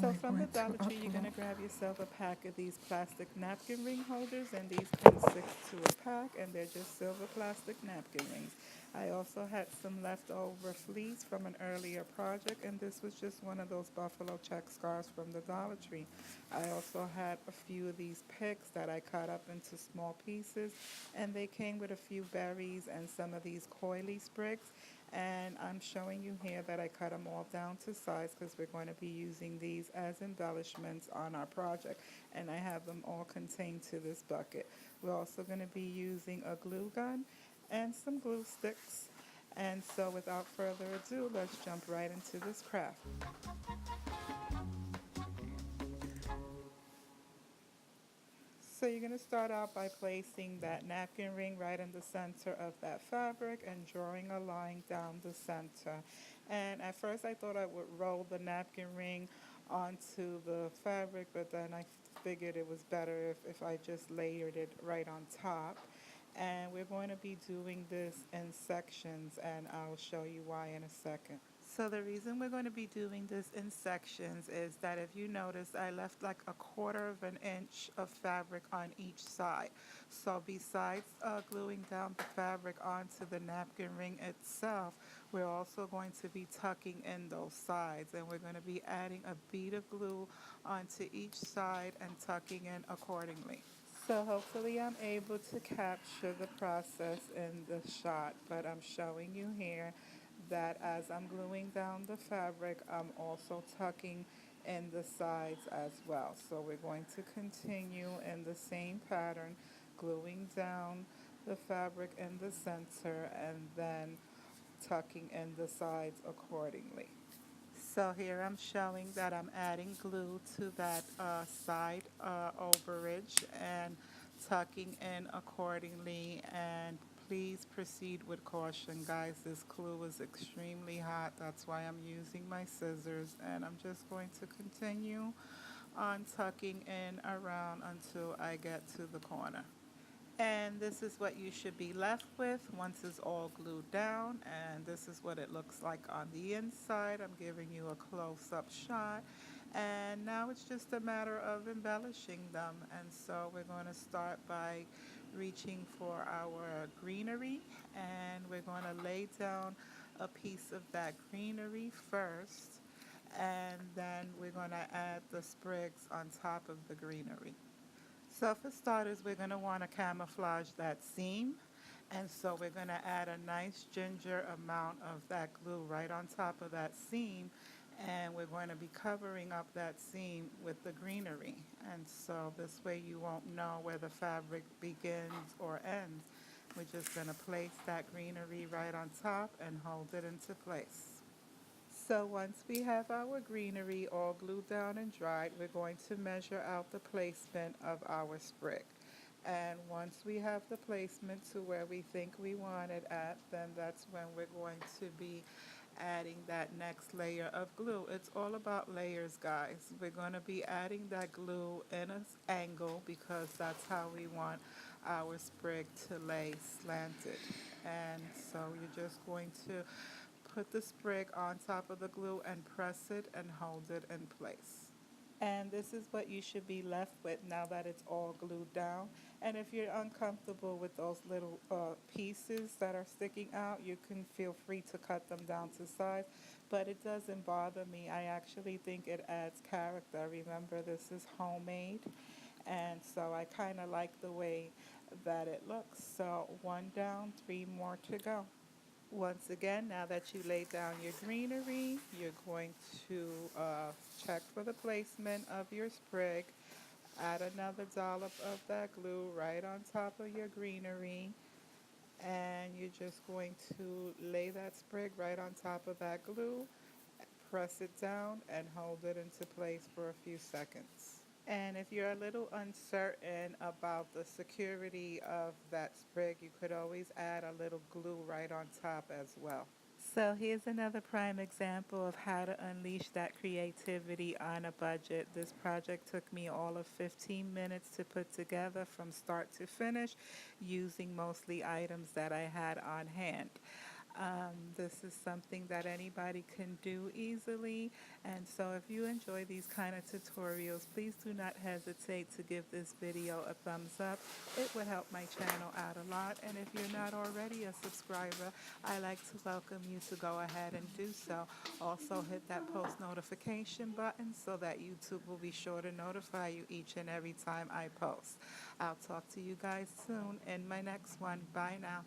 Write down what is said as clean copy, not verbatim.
So we're from the going to Dollar Tree, you're going upload. to grab yourself a pack of these plastic napkin ring holders, and these come 6 to a pack, and they're just silver plastic napkin rings. I also had some leftover fleece from an earlier project, and this was just one of those buffalo check scarves from the Dollar Tree. I also had a few of these picks that I cut up into small pieces, and they came with a few berries and some of these coily sprigs. And I'm showing you here that I cut them all down to size because we're going to be using these as embellishments on our project. And I have them all contained to this bucket. We're also going to be using a glue gun and some glue sticks. And so without further ado, let's jump right into this craft. So you're going to start out by placing that napkin ring right in the center of that fabric and drawing a line down the center. And at first I thought I would roll the napkin ring onto the fabric, but then I figured it was better if I just layered it right on top. And we're going to be doing this in sections, and I'll show you why in a second. So the reason we're going to be doing this in sections is that if you notice, I left like a quarter of an inch of fabric on each side. So besides gluing down the fabric onto the napkin ring itself, we're also going to be tucking in those sides, and we're going to be adding a bead of glue onto each side and tucking in accordingly. So hopefully I'm able to capture the process in the shot, but I'm showing you here that as I'm gluing down the fabric, I'm also tucking in the sides as well. So we're going to continue in the same pattern, gluing down the fabric in the center and then tucking in the sides accordingly. So here I'm showing that I'm adding glue to that side overage and tucking in accordingly, and please proceed with caution, guys. This glue is extremely hot. That's why I'm using my scissors, and I'm just going to continue on tucking in around until I get to the corner. And this is what you should be left with once it's all glued down. And this is what it looks like on the inside. I'm giving you a close-up shot. And now it's just a matter of embellishing them. And so we're going to start by reaching for our greenery. And we're going to lay down a piece of that greenery first. And then we're going to add the sprigs on top of the greenery. So for starters, we're going to want to camouflage that seam. And so we're going to add a nice ginger amount of that glue right on top of that seam. And we're going to be covering up that seam with the greenery. And so this way you won't know where the fabric begins or ends. We're just going to place that greenery right on top and hold it into place. So once we have our greenery all glued down and dried, we're going to measure out the placement of our sprig. And once we have the placement to where we think we want it at, then that's when we're going to be adding that next layer of glue. It's all about layers, guys. We're going to be adding that glue in an angle because that's how we want our sprig to lay slanted. And so you're just going to put the sprig on top of the glue and press it and hold it in place. And this is what you should be left with now that it's all glued down. And if you're uncomfortable with those little pieces that are sticking out, you can feel free to cut them down to size. But it doesn't bother me. I actually think it adds character. Remember, this is homemade. And so I kind of like the way that it looks. So one down, three more to go. Once again, now that you laid down your greenery, you're going to check for the placement of your sprig. Add another dollop of that glue right on top of your greenery. And you're just going to lay that sprig right on top of that glue, press it down, and hold it into place for a few seconds. And if you're a little uncertain about the security of that sprig, you could always add a little glue right on top as well. So here's another prime example of how to unleash that creativity on a budget. This project took me all of 15 minutes to put together from start to finish using mostly items that I had on hand. This is something that anybody can do easily. And so if you enjoy these kind of tutorials, please do not hesitate to give this video a thumbs up. It would help my channel out a lot. And if you're not already a subscriber, I like to welcome you to go ahead and do so. Also hit that post notification button so that YouTube will be sure to notify you each and every time I post. I'll talk to you guys soon in my next one. Bye now.